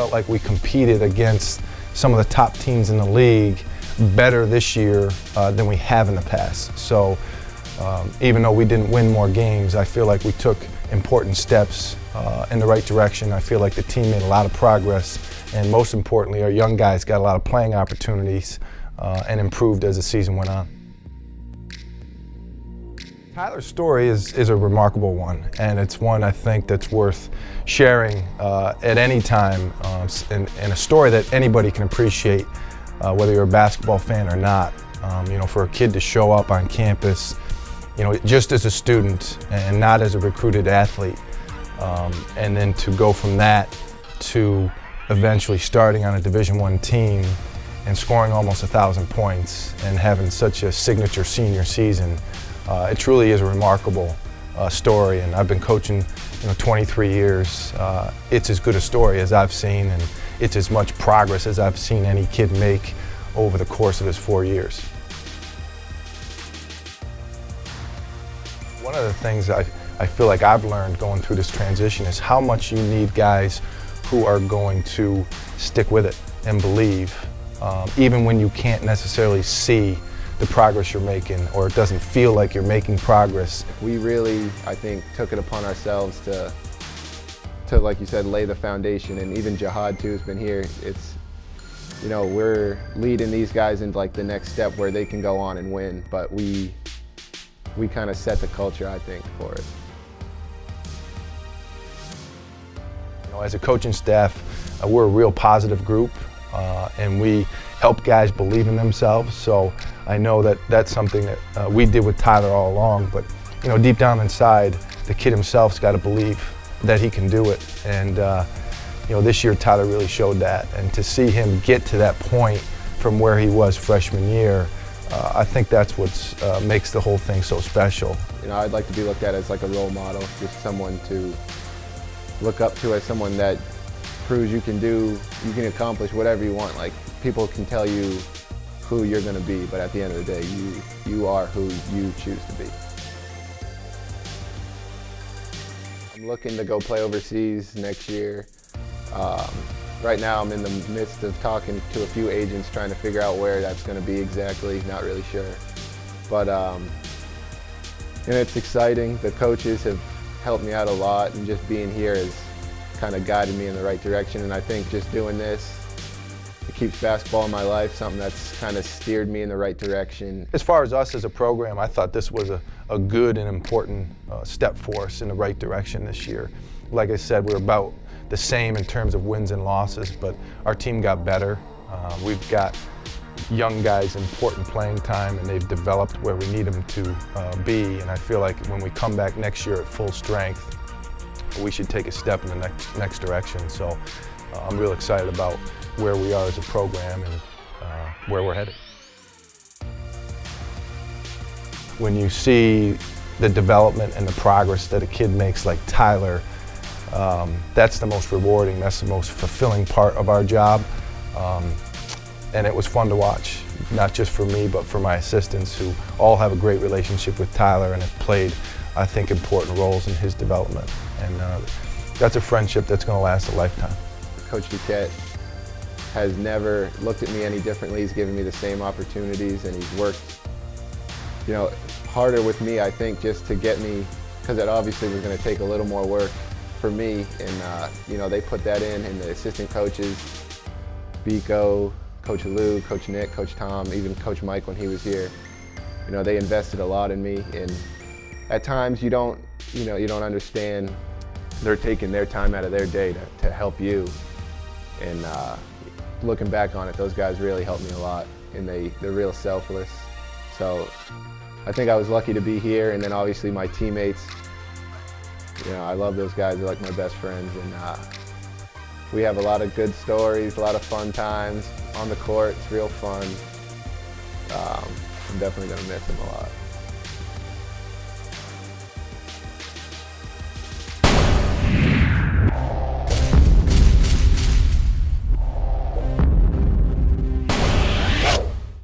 felt like we competed against some of the top teams in the league better this year than we have in the past. So even though we didn't win more games, I feel like we took important steps in the right direction. I feel like the team made a lot of progress, and most importantly, our young guys got a lot of playing opportunities and improved as the season went on. Tyler's story is a remarkable one, and it's one I think that's worth sharing at any time, and a story that anybody can appreciate, whether you're a basketball fan or not. You know, for a kid to show up on campus, you know, just as a student and not as a recruited athlete, and then to go from that to eventually starting on a Division I team and scoring almost 1,000 points and having such a signature senior season. It truly is a remarkable story, and I've been coaching 23 years. It's as good a story as I've seen, and it's as much progress as I've seen any kid make over the course of his 4 years. One of the things I feel like I've learned going through this transition is how much you need guys who are going to stick with it and believe, even when you can't necessarily see the progress you're making, or it doesn't feel like you're making progress. We really, I think, took it upon ourselves to like you said, lay the foundation, and even Jihad too has been here. It's, you know, we're leading these guys into like the next step where they can go on and win, but we kind of set the culture, I think, for it. You know, as a coaching staff, we're a real positive group, and we help guys believe in themselves. So I know that that's something that we did with Tyler all along, but you know, deep down inside, the kid himself's got to believe that he can do it. And you know, this year Tyler really showed that. And to see him get to that point from where he was freshman year, I think that's what makes the whole thing so special. You know, I'd like to be looked at as like a role model, just someone to look up to, as someone that proves you can accomplish whatever you want. Like, people can tell you who you're going to be, but at the end of the day, you are who you choose to be. I'm looking to go play overseas next year. Right now I'm in the midst of talking to a few agents, trying to figure out where that's going to be exactly, not really sure. But and it's exciting. The coaches have helped me out a lot, and just being here has kind of guided me in the right direction. And I think just doing this, it keeps basketball in my life, something that's kind of steered me in the right direction. As far as us as a program, I thought this was a good and important step for us in the right direction this year. Like I said, we're about the same in terms of wins and losses, but our team got better. We've got young guys important playing time, and they've developed where we need them to be. And I feel like when we come back next year at full strength, we should take a step in the next direction. So I'm real excited about where we are as a program and where we're headed. When you see the development and the progress that a kid makes like Tyler, that's the most rewarding, that's the most fulfilling part of our job. And it was fun to watch, not just for me, but for my assistants, who all have a great relationship with Tyler and have played, I think, important roles in his development. And that's a friendship that's going to last a lifetime. Coach Duquette has never looked at me any differently. He's given me the same opportunities, and he's worked, you know, harder with me, I think, just to get me, because that obviously was going to take a little more work for me. And you know, they put that in, and the assistant coaches, Biko, Coach Lou, Coach Nick, Coach Tom, even Coach Mike when he was here, you know, they invested a lot in me. And at times you don't understand. They're taking their time out of their day to help you. And looking back on it, those guys really helped me a lot, and they're real selfless. So I think I was lucky to be here. And then obviously my teammates, you know, I love those guys. They're like my best friends, and we have a lot of good stories, a lot of fun times on the court. It's real fun. I'm definitely going to miss them a lot.